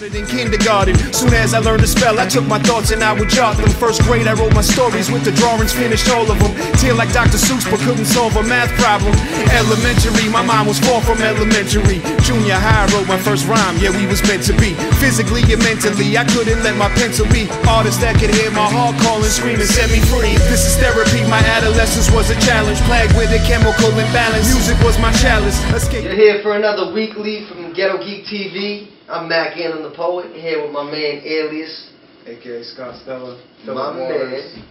Started in kindergarten. Soon as I learned to spell, I took my thoughts and I would jot them. First grade, I wrote my stories with the drawings, finished all of them. Till like Dr. Seuss, but couldn't solve a math problem. Elementary, my mind was far from elementary. Junior high, I wrote my first rhyme. Yeah, we was meant to be. Physically and mentally, I couldn't let my pencil be. Artists that could hear my heart calling, screaming, set me free. This is therapy. My adolescence was a challenge, plagued with a chemical imbalance. Music was my chalice. You're here for another weekly from Ghetto Geek TV. I'm Mac Ganem, the poet, here with my man Alias, aka Stella. My man.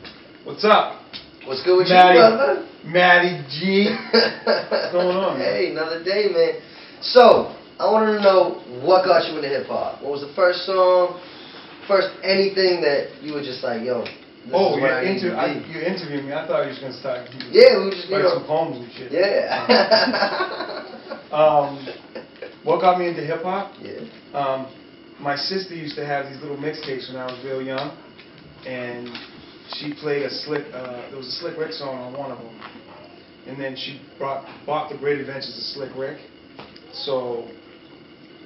What's up? What's good with you, brother? Matty G. What's going on, man? Hey, another day, man. So, I wanted to know what got you into hip hop. What was the first song, first anything that you were just like, yo, this is what I need to be. You interviewed me. I thought you were just going to start. Yeah, we were just write some poems and shit. Yeah. What got me into hip hop? Yeah. My sister used to have these little mixtapes when I was real young, and she played there was a Slick Rick song on one of them, and then she bought the Great Adventures of Slick Rick. So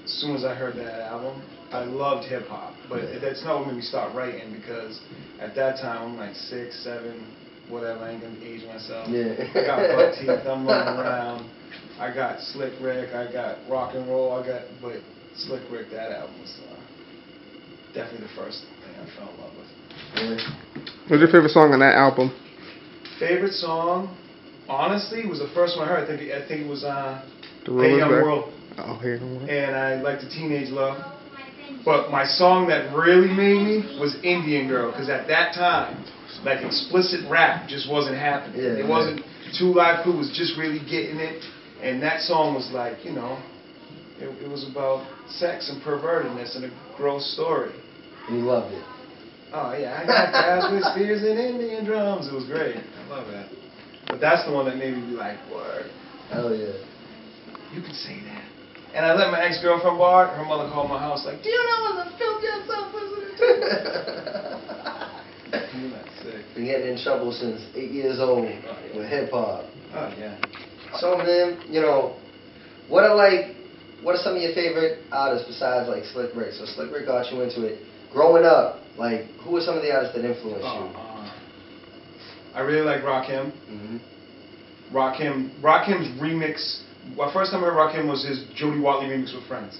as soon as I heard that album, I loved hip hop, but that's not what made me start writing, because at that time I'm like 6, 7, whatever. I ain't gonna age myself. Yeah. I got buck teeth. I'm running around. I got Slick Rick, I got rock and roll, but Slick Rick, that album was definitely the first thing I fell in love with. Yeah. What's your favorite song on that album? Favorite song, honestly, was the first one I heard. I think it was The Hey Young World. Oh, Hey Young World. And I liked the Teenage Love. But my song that really made me was Indian Girl, because at that time, like, explicit rap just wasn't happening. Yeah, it wasn't. Two Live Crew was just really getting it. And that song was like, you know, it was about sex and pervertedness and a gross story. And you loved it. Oh, yeah, I got guys with spears and Indian drums. It was great. I love that. But that's the one that made me be like, word. Hell yeah. You can say that. And I let my ex-girlfriend borrow it. Her mother called my house like, do you know what the filth yourself is? You're not sick. Been getting in trouble since 8 years old with hip-hop. Oh, yeah. So, man, you know, what are some of your favorite artists besides, like, Slick Rick? So Slick Rick got you into it. Growing up, like, who were some of the artists that influenced you? I really like Rakim. Mm-hmm. Rakim's remix, well, first time I heard Rakim was his Jody Watley remix with Friends.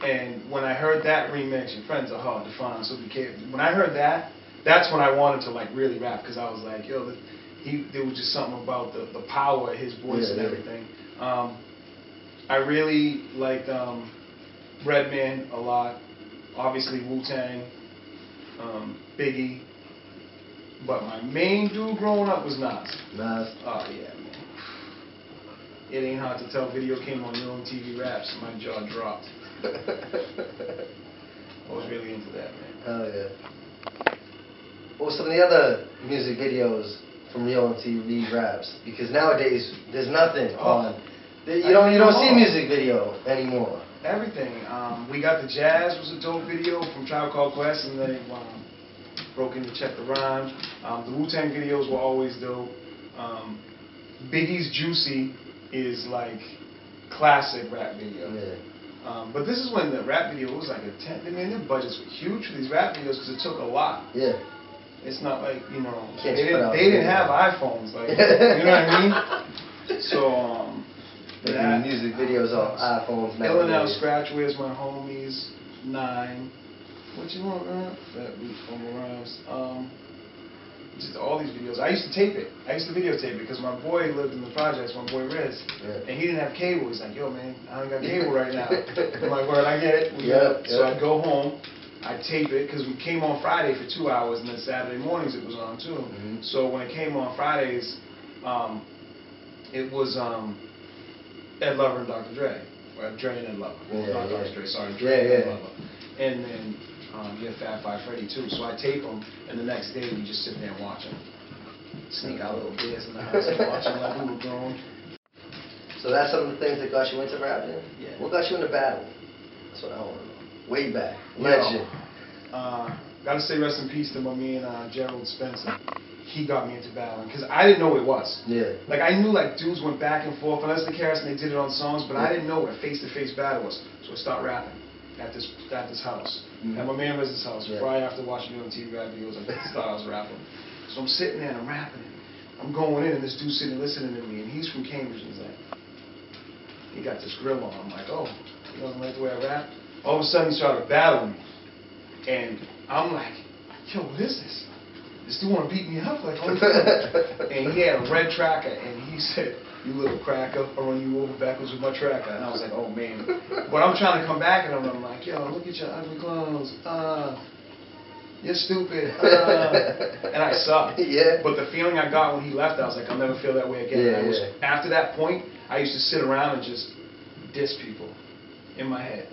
And when I heard that remix, and Friends are hard to find, so be careful. When I heard that, that's when I wanted to, like, really rap, because I was like, yo, there was just something about the power of his voice and everything. I really liked Redman a lot. Obviously Wu-Tang, Biggie. But my main dude growing up was Nas. Nas? Oh yeah, man. It ain't hard to tell. Video came on Yo MTV Rap, so my jaw dropped. I was really into that, man. Hell yeah. What were some of the other music videos from Yo MTV Raps? Because nowadays there's nothing on. You don't see a music video anymore. Everything. We Got the Jazz was a dope video from Tribe Called Quest, and then broke into Check the Rhyme. The Wu-Tang videos were always dope. Biggie's Juicy is like classic rap video. Yeah. But this is when the rap video was like I mean, their budgets were huge for these rap videos because it took a lot. Yeah. It's not like, you know, they didn't have iPhones, like, you know what I mean? So, making music videos off iPhones now. Ill and Out Scratch, Where's My Homies, 9. What you want, man? Fat Beat from Rhymes. Just all these videos. I used to tape it. I used to videotape it because my boy lived in the projects, my boy Riz. Yeah. And he didn't have cable. He's like, yo, man, I ain't got cable right now. I'm like, word, I get it. So I'd go home. I'd tape it because we came on Friday for 2 hours, and then Saturday mornings it was on too. Mm-hmm. So when it came on Fridays, it was Ed Lover and Dr. Dre. Or Dre and Ed Lover. Not Dr. Dre, sorry. Dre and Ed Lover. And then Fat Five Freddy too. So I tape them, and the next day we just sit there and watch them. Sneak out little beers in the house and watch them like we were grown. So that's some of the things that got you into rapping? Yeah. What got you into battle? That's what I want to know. Way back. Legend. Gotta say rest in peace to my man Gerald Spencer. He got me into battling because I didn't know what it was. Yeah. Like I knew like dudes went back and forth, unless the Karis and they did it on songs, but I didn't know what face-to-face battle was. So I started rapping. at this house. Mm-hmm. At my man Riz's house, Yeah. right after watching Yo MTV Rap videos, I thought I was rapping. So I'm sitting there and I'm rapping. I'm going in and this dude's sitting listening to me, and he's from Cambridge, and he's like, he got this grill on. I'm like, oh, you don't like the way I rap? All of a sudden he started battling me. And I'm like, yo, what is this? This dude want to beat me up? Like, oh, and he had a red tracker, and he said, you little cracker, I'll run you over backwards with my tracker. And I was like, oh, man. But I'm trying to come back at him, and I'm like, yo, look at your ugly clothes. You're stupid. And I sucked. Yeah. But the feeling I got when he left, I was like, I'll never feel that way again. Yeah, After that point, I used to sit around and just diss people in my head.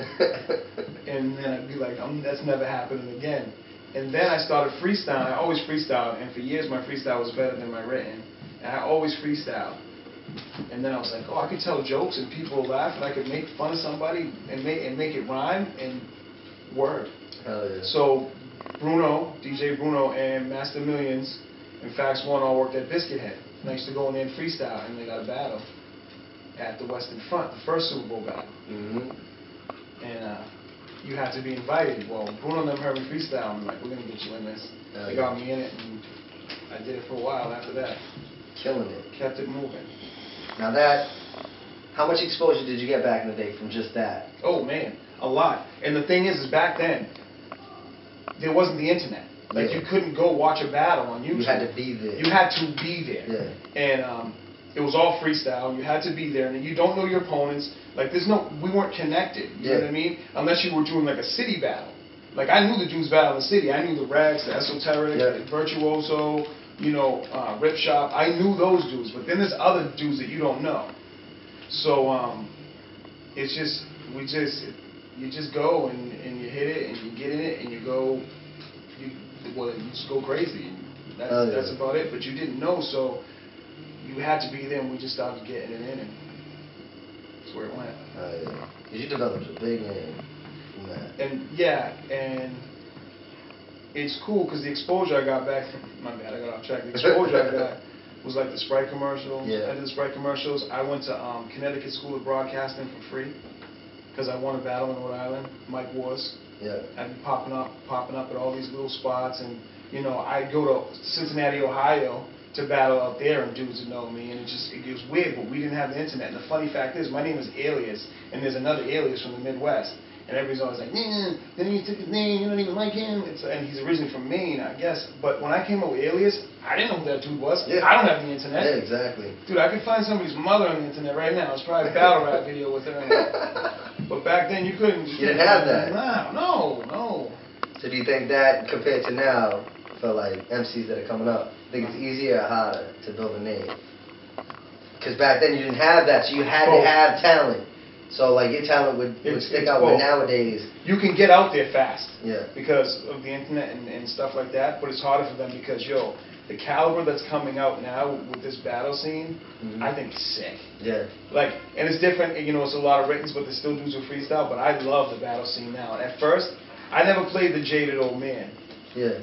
And then I'd be like, that's never happening again. And then I started freestyling. I always freestyled, and for years my freestyle was better than my written. And I always freestyled. And then I was like, oh, I could tell jokes and people will laugh, and I could make fun of somebody and make it rhyme and word. Hell yeah. So Bruno, DJ Bruno, and Master Millions and Fax One all worked at Biscuit Head. And I used to go in there and freestyle, and they got a battle at the Western Front, the first Super Bowl battle. Mm-hmm. And you had to be invited. Well, Bruno and them heard me freestyle, and I'm like, we're going to get you in this. They got me in it, and I did it for a while after that. Killing it. Kept it moving. Now how much exposure did you get back in the day from just that? Oh, man, a lot. And the thing is back then, there wasn't the internet. Like, you couldn't go watch a battle on YouTube. You had to be there. You had to be there. Yeah. And it was all freestyle. You had to be there. And you don't know your opponents. Like, we weren't connected. You know what I mean? Unless you were doing, like, a city battle. Like, I knew the dudes battle in the city. I knew the Rags, the Esoteric, the Virtuoso, you know, Rip Shop. I knew those dudes. But then there's other dudes that you don't know. So, it's just, you just go and you hit it and you get in it and you go, you just go crazy. That's about it. But you didn't know, so you had to be there, and we just started getting it in, and that's where it went. Yeah. You developed a big name from that. And it's cool because the exposure I got back, my bad, I got off track. The exposure I got was like the Sprite commercials. Yeah. I did the Sprite commercials. I went to Connecticut School of Broadcasting for free because I won a battle in Rhode Island, Mike Wars. Yeah. I'd be popping up at all these little spots, and you know, I'd go to Cincinnati, Ohio to battle out there, and dudes would know me, and it was weird, but we didn't have the internet. And the funny fact is, my name is Alias, and there's another Alias from the Midwest, and everybody's always like, then you took his name, you don't even like him, and he's originally from Maine, I guess. But when I came up with Alias, I didn't know who that dude was. Yeah. I don't have the internet. Yeah, exactly. Dude, I could find somebody's mother on the internet right now. It's probably a battle rap video with her in it. But back then, you couldn't. You didn't have that. No. So do you think that, compared to now, for like MCs that are coming up, think it's easier or harder to build a name? Because back then you didn't have that, so you had to have talent. So like your talent would stick out. But nowadays, you can get out there fast. Yeah. Because of the internet and stuff like that. But it's harder for them because the caliber that's coming out now with this battle scene, I think is sick. Yeah. Like, and it's different. You know, it's a lot of writtens, but there's still dudes who freestyle. But I love the battle scene now. And at first, I never played the jaded old man. Yeah.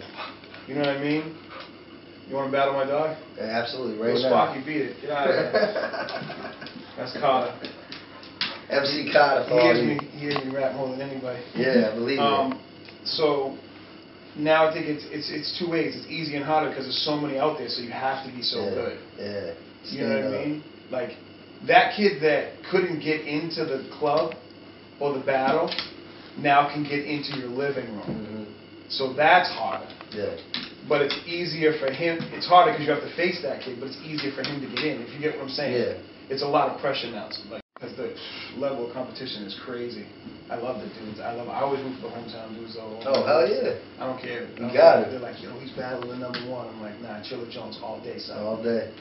You know what I mean? You want to battle my dog? Yeah, absolutely, right now. Sparky, beat it. Get out of here. That's Carter. MC Carter. He hears me rap more than anybody. Yeah, I believe it. So now I think it's two ways. It's easy and harder because there's so many out there, so you have to be so good. Yeah. You know what I mean? Like, that kid that couldn't get into the club or the battle now can get into your living room. So that's harder. Yeah. But it's easier for him. It's harder because you have to face that kid, but it's easier for him to get in. If you get what I'm saying? Yeah. It's a lot of pressure now. Because the level of competition is crazy. I love the dudes. I always root for the hometown dudes though. Oh, hell yeah. I don't care. You got it. They're like, yo, he's battling #1. I'm like, nah, Chilla Jones all day, son. All day.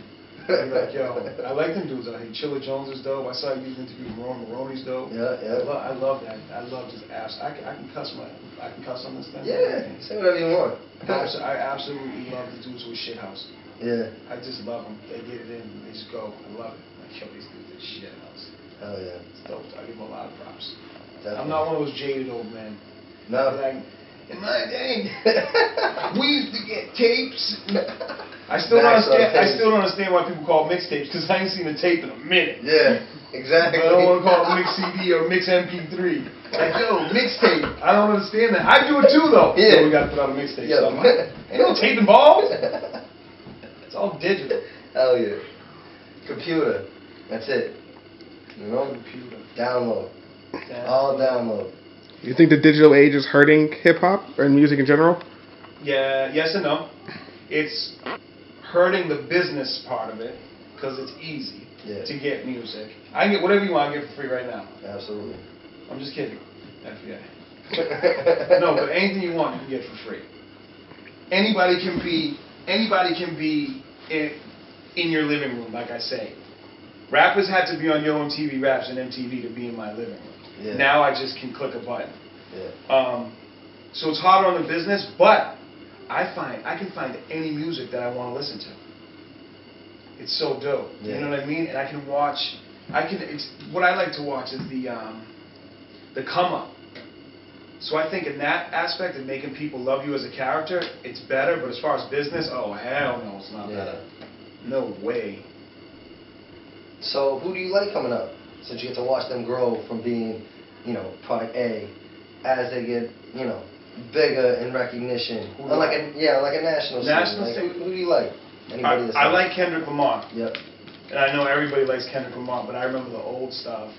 They're like, yo, I like them dudes out here. Chilla Jones is dope. I saw you interview Maroney's dope. Yeah. I love that. I love just apps. I can cuss on this thing. Yeah, say whatever you want. I absolutely love the dudes with Shithouse. Yeah. I just love them. They get it in. They just go. I love it. Like, yo, these dudes are Shithouse. Hell yeah. It's dope. I give them a lot of props. Definitely. I'm not one of those jaded old men. No. Like, in my day, we used to get tapes. I still don't understand why people call mixtapes, because I ain't seen a tape in a minute. Yeah. Exactly. I don't want to call it mix CD or mix MP3. Like, yo, mixtape. I don't understand that. I do it too, though. Yeah. So we got to put out a mixtape. Yeah. So ain't no tape involved. It's all digital. Hell yeah. Computer. That's it. You know? Computer. Download. All download. You think the digital age is hurting hip hop or music in general? Yeah, yes and no. It's hurting the business part of it because it's easy to get music. I can get whatever you want to get for free right now. Absolutely. I'm just kidding. FBI. No, but anything you want, you can get for free. Anybody can be in your living room, like I say. Rappers had to be on Yo MTV Raps and MTV to be in my living room. Yeah. Now I just can click a button. Yeah. So it's harder on the business, but I can find any music that I want to listen to. It's so dope. Yeah. You know what I mean? And I can watch. What I like to watch is the come up. So I think in that aspect of making people love you as a character, it's better. But as far as business, oh hell no, it's not better. No way. So who do you like coming up? Since you get to watch them grow from being, product A, as they get, bigger in recognition. Like a national scene. Like, who do you like? Anybody I like Kendrick Lamar. Yep. And I know everybody likes Kendrick Lamar, but I remember the old stuff.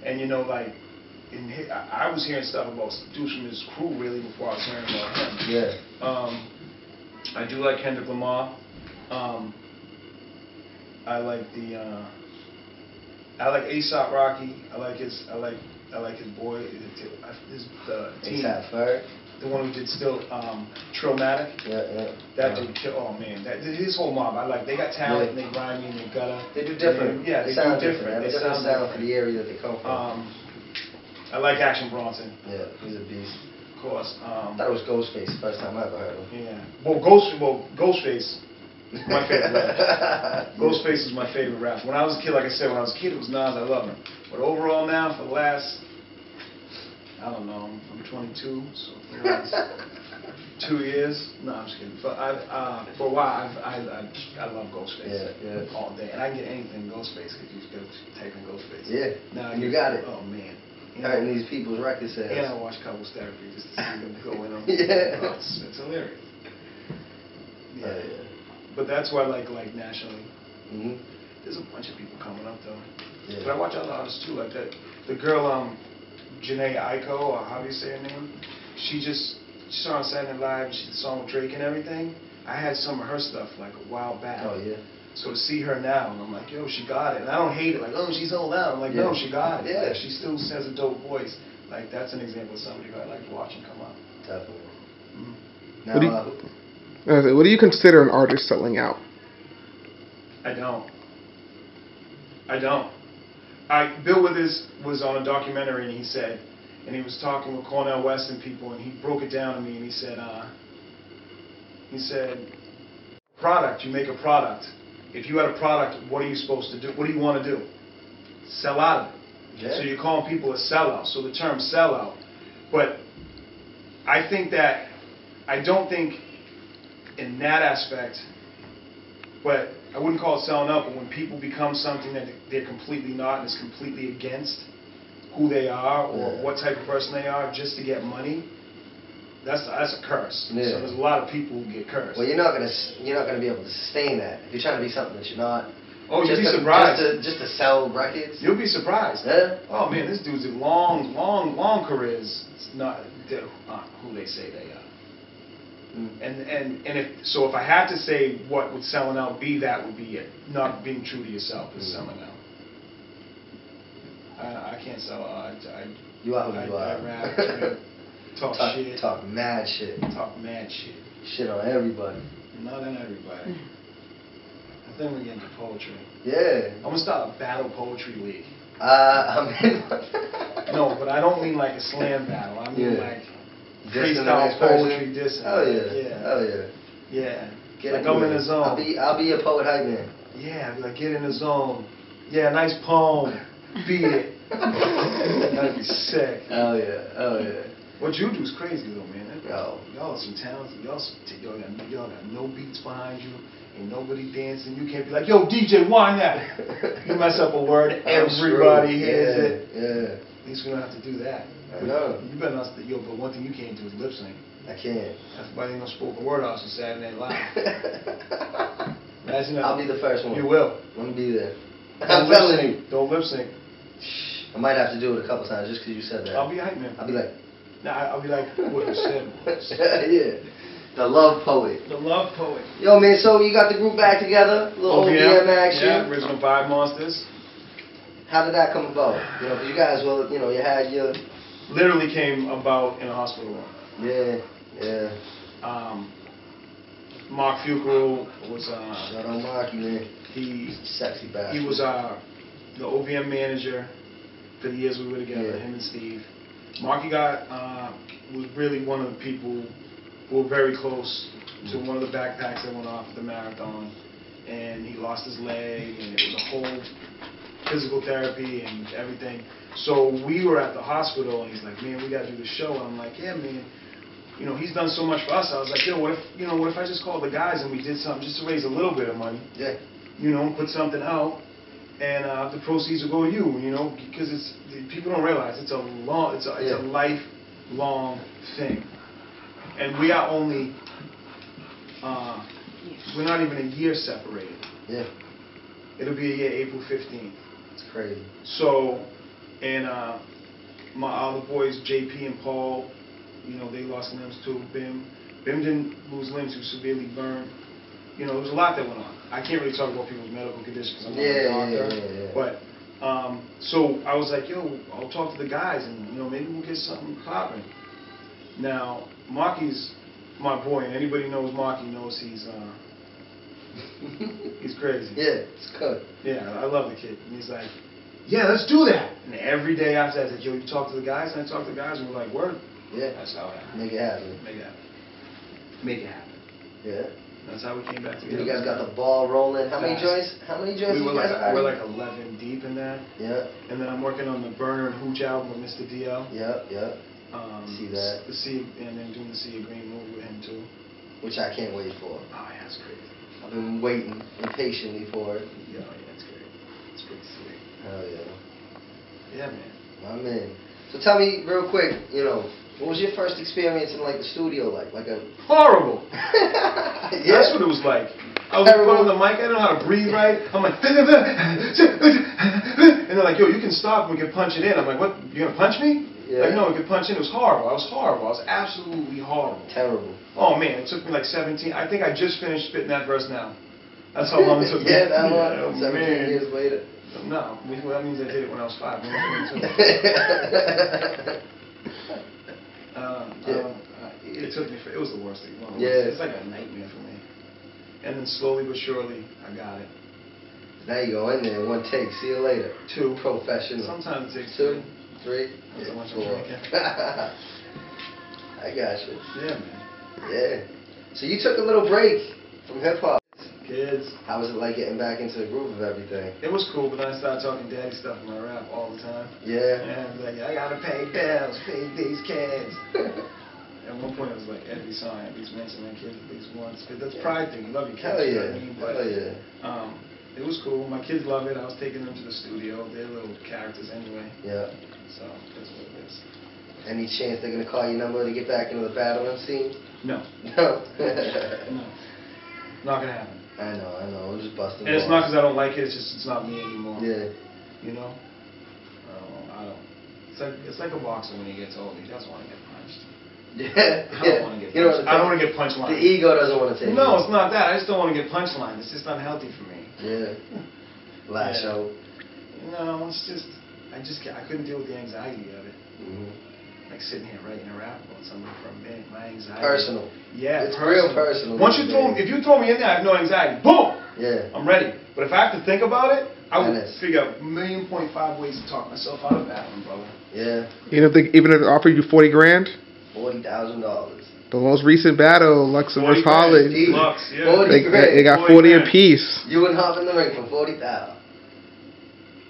And I was hearing stuff about dudes from his crew really before I was hearing about him. Yeah. I do like Kendrick Lamar. I like A$AP Rocky. I like his boy. A$AP Ferg. The one who did Trillmatic. Yeah. That dude kill. Oh man, his whole mob. They got talent and they grimy and they gutter. They do different. They sound do different. They sound different for the area that they come from. I like Action Bronson. Yeah, he's a beast. Of course. I thought it was Ghostface the first time I ever heard him. Yeah. Well, Ghostface. My favorite rap. Ghostface is my favorite rap. When I was a kid, like I said, it was Nas. I love him. But overall now, for the last, I don't know, I'm 22, so for the last 2 years. No, I'm just kidding. For a while, I love Ghostface. Yeah. All day, and I can get anything Ghostface because you just go type in Ghostface. Yeah. Now you got it. Oh man. Hurting these people's record sales. And I watch couples therapy just to see them go in on. Yeah. Oh, it's hilarious. Yeah. But that's why I like nationally. Mm-hmm. There's a bunch of people coming up though. Yeah. But I watch other artists too, like that. The girl, Janae Aiko, or how do you say her name? She started on Saturday Night Live. She did the song with Drake and everything. I had some of her stuff like a while back. Oh yeah. So to see her now, and I'm like, yo, she got it. And I don't hate it, like, oh, she's old now. I'm like, no, she got it. Yeah. Like, she still has a dope voice. Like, that's an example of somebody who I like watching come up. Definitely. Mm-hmm. Now, what do you consider an artist selling out? I don't. Bill Withers was on a documentary, and he said, and he was talking with Cornel West and people, and he broke it down to me, and he said, product, you make a product. If you had a product, what are you supposed to do? What do you want to do? Sell out of it. Yeah. So you're calling people a sellout. So the term sellout. But I don't think in that aspect, but I wouldn't call it selling out, but when people become something that they're completely not and is completely against who they are or what type of person they are just to get money, that's a curse. Yeah. So there's a lot of people who get cursed. Well, you're not gonna be able to sustain that if you're trying to be something that you're not. Oh, you'd be surprised. Just to sell records. You'll be surprised. Yeah. Oh man, this dude's in long careers. It's not who they say they are. And if I had to say what would selling out be, that would be it. Not being true to yourself is selling out. I can't sell out. You are who you are. I rap, talk shit. Talk mad shit. Talk mad shit. Shit on everybody. Not on everybody. I think we get into poetry. Yeah. I'm gonna start a battle poetry league. I'm in. No, but I don't mean like a slam battle. I mean like freestyle poetry dissing. Oh yeah. Oh yeah. Yeah. Get like I'm in the zone. I'll be a poet hype man. Yeah, I'll be like, get in the zone. Yeah, nice poem. Beat it. That'd be sick. Oh yeah. Oh yeah. What you do is crazy though, man. Yo. Y'all are some talents. Y'all got no beats behind you. Ain't nobody dancing. You can't be like, yo, DJ, whine that. You mess up a word, everybody hears it. Yeah. At least we don't have to do that. I know. You better not. Yo, but one thing you can't do is lip sync. I can't. Everybody ain't no spoken word house on Saturday Night Live. Imagine that. I'll be the first one. You will. I'm gonna be there. I'm telling you. Don't lip sync. I might have to do it a couple times just because you said that. I'll be hype, man. I'll be like. I'll be like, what you said. Yeah. The love poet. The love poet. Yo, man, so you got the group back together? A little OVM action? Yeah, original Vibe Monsters. How did that come about? You know, 'cause you guys, well, you know, you had your... Literally came about in a hospital room. Yeah, yeah. Mark Fuqua was... Shout out Marky, man. He's sexy bastard. He was the OVM manager for the years we were together, yeah. him and Steve. Marky was really one of the people who were very close to one of the backpacks that went off at the marathon, and he lost his leg, and it was a whole physical therapy and everything. So we were at the hospital, and he's like, man, we gotta do the show. And I'm like, yeah, man, you know, he's done so much for us. I was like, yo, what if I just called the guys and we did something just to raise a little bit of money? Yeah. You know, put something out, and the proceeds will go to you. You know, because people don't realize it's a lifelong thing. And we are only, we're not even a year separated. Yeah. It'll be a year, April 15th. It's crazy. So, and my other boys, JP and Paul, you know, they lost limbs too. Bim didn't lose limbs, he was severely burned. You know, there was a lot that went on. I can't really talk about people's medical conditions because I'm not a doctor. Yeah. But, so I was like, yo, I'll talk to the guys and, you know, maybe we'll get something popping. Now, Marky's my boy, and anybody knows Marky knows he's crazy. Yeah, it's good. Yeah, I love the kid. And he's like, yeah, let's do that. And every day after that, I said, yo, you talk to the guys? And I talked to the guys, and we're like, word. Yeah. That's how it happened. Make it happen. Make it happen. Make it happen. Yeah. That's how we came back together. You guys got the ball rolling. How many joints? We're like 11 deep in that. Yeah. And then I'm working on the Burner and Hooch album with Mr. DL. Yep. See that. And then doing the Sea of Green movie with him too. Which I can't wait for. Oh yeah, it's crazy. I've been waiting impatiently for it. Yeah, it's great. It's pretty sweet. Hell yeah. Yeah, man. My man. So tell me real quick, you know, what was your first experience in like the studio like? Like a horrible. Yeah. That's what it was like. I was in front of the mic, I didn't know how to breathe right. I'm like, and they're like, yo, you can stop, we can punch it in. I'm like, what, you gonna punch me? Yeah. Like, no, we can punch in. It was horrible. I was horrible. I was absolutely horrible. Terrible. Oh man, it took me like 17. I think I just finished spitting that verse now. That's how long it took me. Yeah, that long. Oh, 17 man. years later. No, that means I did it when I was 5. It took me. It was the worst thing. Yeah. It's like a nightmare for me. And then slowly but surely, I got it. Now you go in there, one take. See you later. 2. Professional. Sometimes it takes 2, 3. That's how much I'm 4. drinking. I got you. Yeah, man. Yeah. So you took a little break from hip hop. Kids. How was it like getting back into the groove of everything? It was cool, but then I started talking daddy stuff in my rap all the time. Yeah. And I was like, I gotta pay bills, pay these kids. At one point, I was like, every song, at least mention my kids at least once. But that's pride thing. You love your kids. Hell yeah. You know what I mean? But, hell yeah. It was cool. My kids love it. I was taking them to the studio. They're little characters anyway. Yeah. So that's what it is. Any chance they're gonna call your number to get back into the battling scene? No. No. No. Not gonna happen. I know. I'm just busting. And it's not because I don't like it. It's just it's not me anymore. Yeah. You know. I don't. It's like a boxer when he gets old. He doesn't want to get punched. Yeah. I don't want to get punched. I don't want to get punched line. The ego doesn't want to take it. No, it's not that. I just don't want to get punched line. It's just unhealthy for me. Yeah. Lash out. No, it's just I couldn't deal with the anxiety of it. Like sitting here writing a rap about something from my anxiety. Personal. Yeah, it's real personal. Once if you throw me in there, I have no anxiety. Boom. Yeah. I'm ready. But if I have to think about it, I would Menace. figure out 1.5 ways to talk myself out of battling, brother. Yeah. Even if they offered you $40 grand. $40,000. The most recent battle, Lux vs. Holly. Lux, yeah. They got 40 apiece. You wouldn't hop in the ring for $40,000.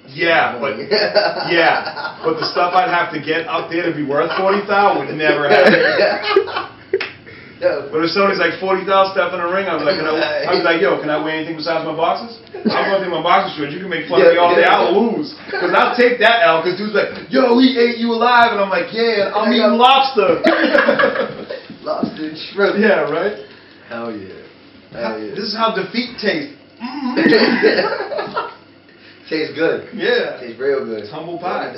Yeah, but the stuff I'd have to get up there to be worth 40,000 would never happen. But if somebody's like 40,000 step in the ring, I'd be like, yo, can I wear anything besides my boxes? I'm going to take my boxer shorts. You can make fun of me all day. I'll lose. Because I'll take that L because dude's like, yo, he ate you alive. And I'm like, yeah, I'm eating lobster. Lobster and shrimp. Yeah, right? Hell yeah. Hell yeah. This is how defeat tastes. Tastes good. Yeah. Tastes real good. It's humble pie.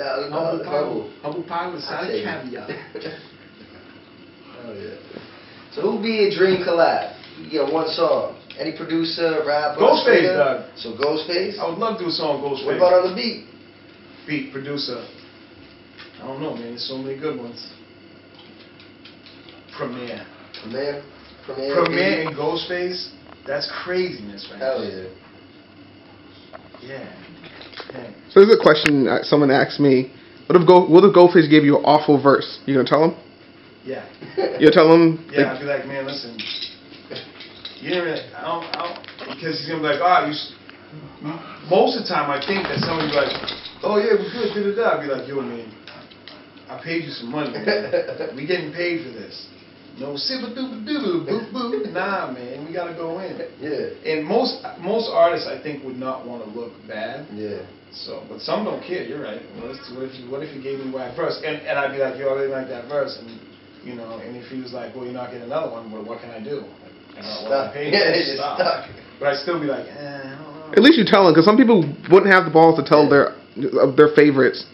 Humble pie with side caviar. Hell yeah. So who'd be a dream collab? You get one song. Any producer, rapper? Ghostface, Doug. So Ghostface? I would love to do a song with Ghostface. What about on the beat? Beat, producer. I don't know, man. There's so many good ones. Premier and Ghostface. That's craziness, right? Hell yeah. Yeah. Hey. So there's a question someone asked me. What if Ghostface gave you an awful verse? You gonna tell him? Yeah. You tell him? Yeah, I'd be like, man, listen. You know, I don't, because he's gonna be like, most of the time I think that somebody's like, oh yeah, we're good, da-da-da. I'd be like, yo, man, I paid you some money, man. We getting paid for this. No sibba-dooba-doo-boo-boo. Nah, man, we gotta go in. Yeah. And most artists, I think, would not want to look bad. Yeah. So, but some don't care. You're right. What if you gave me whack verse? And I'd be like, yo, I really like that verse. And you know, and if he was like, well, you're not getting another one, what can I do? Stuck. Yeah, stuck. But I'd still be like, I don't know. At least you tell them, because some people wouldn't have the balls to tell their favorites.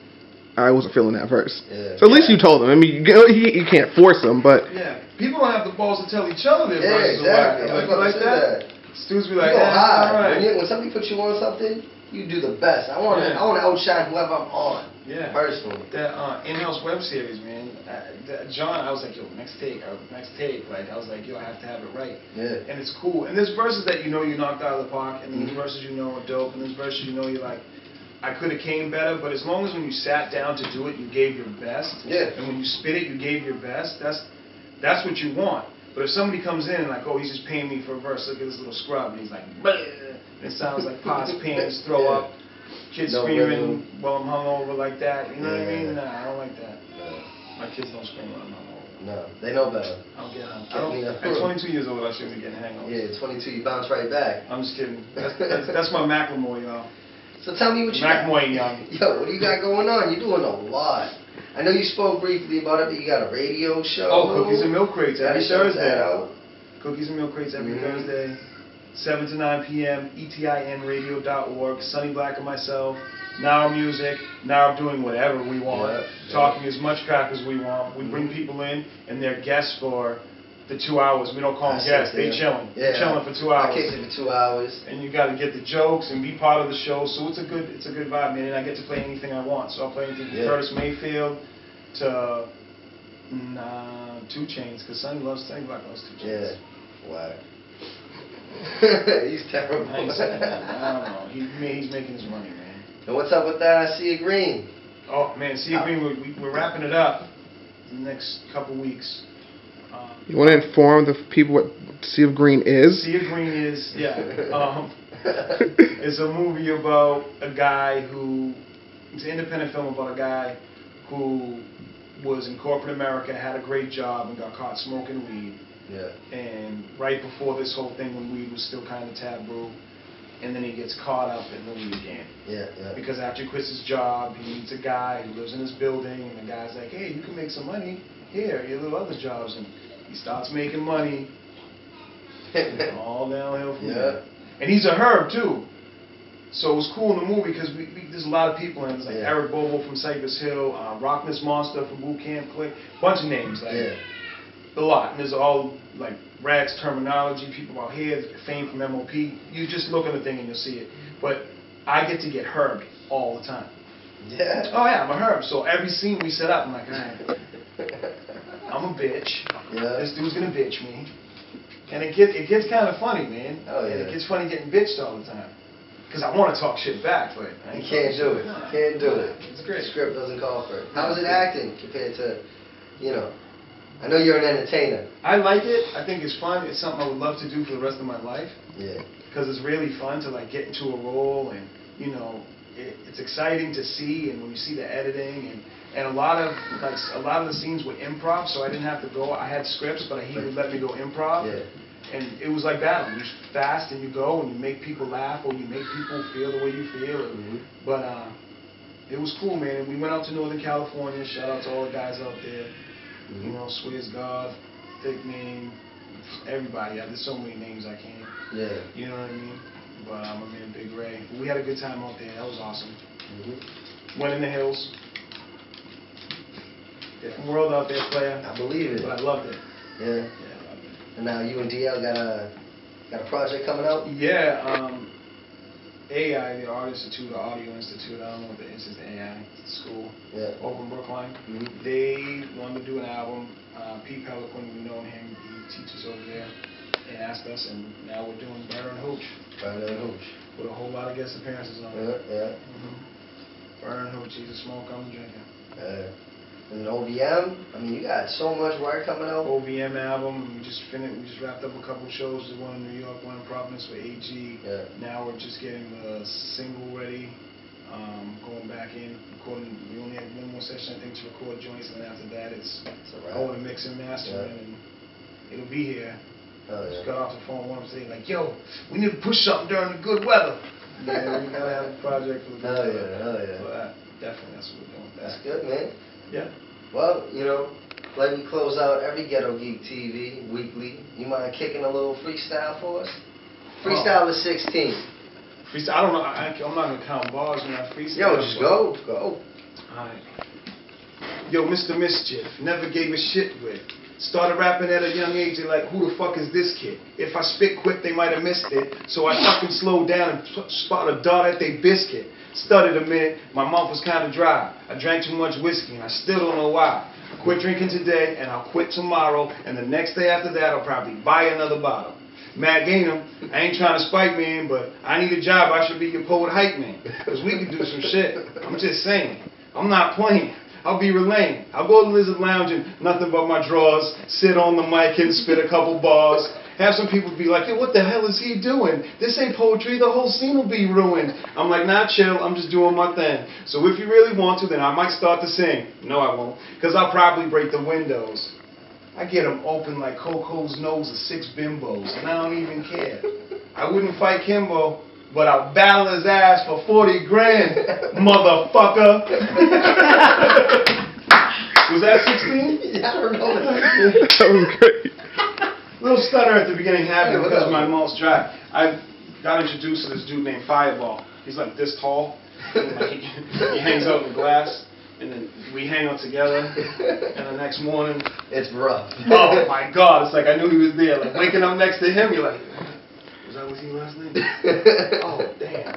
I wasn't feeling that verse. Yeah. So at least you told them. I mean, you can't force them, but yeah, people don't have the balls to tell each other their verses. Exactly. Like that. Students be like, hide. All right. When somebody puts you on something, you do the best. I want to outshine whoever I'm on. Yeah. Personally. That in-house web series, man. John, I was like, yo, next take. Like, I was like, yo, I have to have it right. Yeah. And it's cool. And there's verses that you know you knocked out of the park, and there's verses you know are dope, and there's verses you know you're like, I could have came better, but as long as when you sat down to do it, you gave your best. Yeah. And when you spit it, you gave your best. That's what you want. But if somebody comes in and like, oh, he's just paying me for a verse, look at this little scrub, and he's like, bleh, and it sounds like pots, pants, throw up. Kids screaming while I'm hungover like that. You know what I mean? Nah, I don't like that. My kids don't scream while I'm hungover. No, they know better. I don't get hungover. At 22 years old, I shouldn't be getting hangovers. Yeah, 22, you bounce right back. I'm just kidding. That's my Macklemore, y'all. So tell me what you Macklemore, young. Yo, what do you got going on? You're doing a lot. I know you spoke briefly about it, but you got a radio show. Oh, Cookies and Milk Crates every Thursday. Cookies and Milk Crates every Thursday. 7 to 9 p.m. etinradio.org. Sonny Black and myself. Now music. Now doing whatever we want. Talking as much crap as we want. We bring people in, and they're guests for the 2 hours. We don't call them guests. They chilling. They're chilling for 2 hours. I kicked it for 2 hours. And you got to get the jokes and be part of the show. So it's a good vibe, man. And I get to play anything I want. So I'll play anything from Curtis Mayfield to 2 Chainz, because Sonny Black loves 2 Chainz. Yeah. Wow. He's terrible. I ain't saying that. I don't know. He's making his money, man. And what's up with that Sea Green? Oh, man, Sea Green, we're wrapping it up in the next couple weeks. You want to inform the people what Sea of Green is? Sea of Green is, it's a movie about a guy it's an independent film about a guy who was in corporate America, had a great job, and got caught smoking weed. Yeah. And right before this whole thing when weed was still kind of taboo, and then he gets caught up in the weed game. Yeah. Because after he quits his job, he meets a guy who lives in his building, and the guy's like, hey, you can make some money here, your little other jobs. And he starts making money. All downhill from there. And he's a herb, too. So it was cool in the movie because there's a lot of people in it. There's like Eric Bobo from Cypress Hill, Rockness Monster from Boot Camp Click, bunch of names. A lot. And there's all like rags terminology, people out here, fame from MOP. You just look at the thing and you'll see it. But I get to get herbed all the time. Yeah. Oh yeah, I'm a herb. So every scene we set up, I'm like, all right, I'm a bitch. Yeah. This dude's gonna bitch me. And it gets kind of funny, man. Oh yeah. And it gets funny getting bitched all the time. Because I want to talk shit back, but you can't do it. Can't do it. It's great. The script doesn't call for it. How is it acting compared to, I know you're an entertainer. I like it. I think it's fun. It's something I would love to do for the rest of my life. Yeah. Because it's really fun to like get into a role and, it's exciting to see, and when you see the editing and a lot of the scenes were improv, so I didn't have to go. I had scripts, but he would let me go improv. Yeah. And it was like that. You fast and you go and you make people laugh or you make people feel the way you feel. But it was cool, man. And we went out to Northern California. Shout out to all the guys out there. You know, Swears God, Thick Name, everybody. Yeah, there's so many names I can't. Yeah. You know what I mean? But my man Big Ray. We had a good time out there. That was awesome. Went in the hills. Different world out there, player. I believe it. But I loved it. Yeah. And now you and DL got a project coming out? Yeah, AI, the Art Institute, or Audio Institute, I don't know what it is, it's the AI school over in Brookline. They wanted to do an album. Pete Pelican, we know him, he teaches over there, and asked us, and now we're doing Burner and Hooch. Burner and Hooch. With a whole lot of guest appearances on it. Yeah. Burner and Hooch, he's a smoker, I'm a drinker. And OVM, I mean, you got so much work coming out. OVM album, we just wrapped up a couple shows. The one in New York, one in Providence with AG. Now we're just getting the single ready, going back in, recording. We only have one more session, I think, to record joints, and then after that, it's all the mix and mastering, and it'll be here. Just got off the phone one day, like, yo, we need to push something during the good weather. Yeah, we gotta have a project for the good weather. Hell yeah. So definitely, that's what we're doing. That's good, man. Yeah. Well, you know, like we close out every Ghetto Geek TV weekly. You mind kicking a little freestyle for us? Freestyle is 16. Freestyle, I don't know. I'm not gonna count bars when I freestyle. Yo, just go. Alright. Yo, Mr. Mischief, never gave a shit with. Started rapping at a young age, they're like, who the fuck is this kid? If I spit quick, they might have missed it. So I fucking slowed down and spot a dart at they biscuit. Stuttered a minute, my mouth was kind of dry. I drank too much whiskey and I still don't know why. I quit drinking today and I'll quit tomorrow, and the next day after that I'll probably buy another bottle. Matt Ganem, I ain't trying to spike man, but I need a job, I should be your poet hype man. Cause we can do some shit. I'm just saying. I'm not playing. I'll be relaying. I'll go to Lizard Lounge and nothing but my drawers, sit on the mic and spit a couple bars. Have some people be like, yo, what the hell is he doing? This ain't poetry, the whole scene will be ruined. I'm like, nah, chill, I'm just doing my thing. So if you really want to, then I might start to sing. No, I won't, because I'll probably break the windows. I get them open like Coco's nose of 6 bimbos, and I don't even care. I wouldn't fight Kimbo, but I'll battle his ass for 40 grand, motherfucker. Was that 16? Yeah, I don't know. That was great. Little stutter at the beginning happened because my mouth's dry. I got introduced to this dude named Fireball. He's like this tall. And like he hangs out in the glass, and then we hang out together. And the next morning, it's rough. Oh my God! It's like I knew he was there. Like waking up next to him, you're like, was that you last night? Oh damn.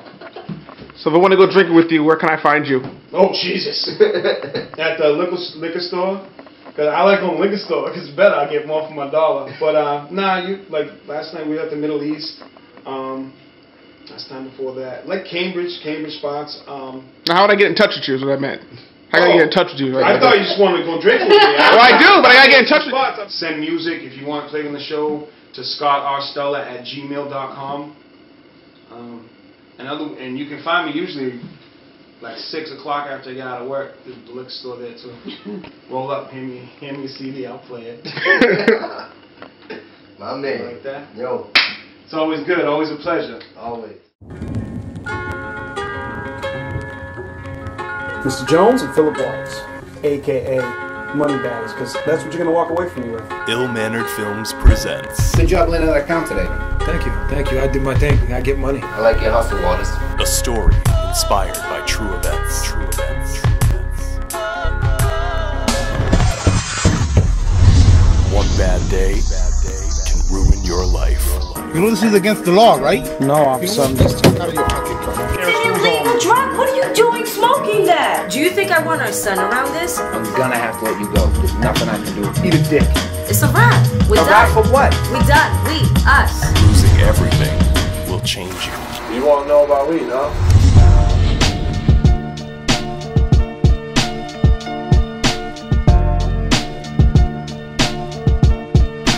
So if I want to go drinking with you, where can I find you? Oh Jesus! At the liquor store. Cause I like going to the liquor store, cause it's better. I get more for my dollar. But nah, last night we were at the Middle East. Last time before that, like Cambridge spots. Now how would I get in touch with you? Is what I meant. How can I get in touch with you? I thought you just wanted to go drink with me. Well, I do, but I gotta get in touch with you. Send music if you want to play on the show to scottrstella@gmail.com. And you can find me usually like 6 o'clock after I get out of work. There's the liquor store there too. Roll up, hand me a CD, I'll play it. My man. Like that. Yo. It's always good, always a pleasure. Always. Mr. Jones and Philip Wallace, a.k.a. Moneybags, because that's what you're going to walk away from me with. Ill-Mannered Films presents. Good job laying that account today. Thank you. I do my thing. I get money. I like your hustle, Waters. A story inspired by true events. One bad day can ruin your life. You know this is against the law, right? No, I'm son. Just talk out of your pocket. Illegal drug? What are you doing smoking that? Do you think I want our son around this? I'm gonna have to let you go. There's nothing I can do. Eat a dick. It's a wrap. We're done. A wrap for what? We done. We, us. Losing everything will change you. You won't know about weed, huh?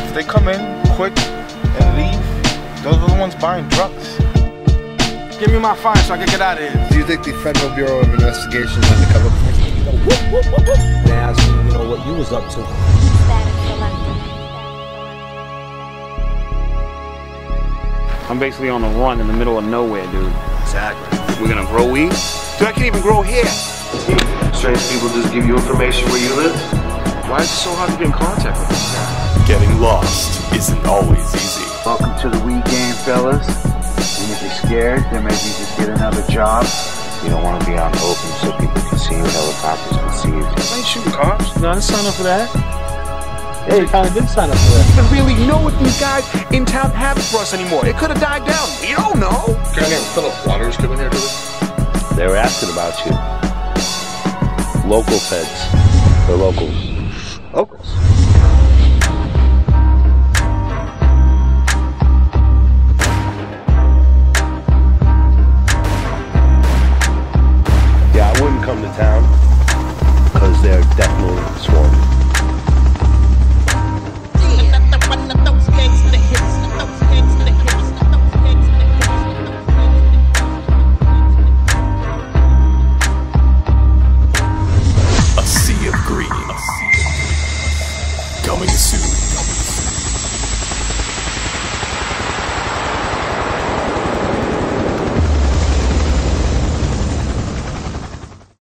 If they come in quick and leave, those are the ones buying drugs. Just give me my fine so I can get out of here. Do you think the Federal Bureau of Investigation is undercover? They asked me, you know, what you was up to. I'm basically on the run in the middle of nowhere, dude. Exactly. We're gonna grow weed? Dude, I can't even grow hair. Strange people just give you information where you live. Why is it so hard to get in contact with this guy? Getting lost isn't always easy. Welcome to the weed game, fellas. And if you're scared, then maybe just get another job. You don't want to be out in the open so people can see you, helicopters can see you. I ain't shooting cops. No, I didn't sign up for that. Yeah, you kind of did sign up for that. I don't really know what these guys in town have for us anymore. It could have died down. We don't know. A guy named Philip Waters coming here to this? They were asking about you. Local feds. They're locals. Locals?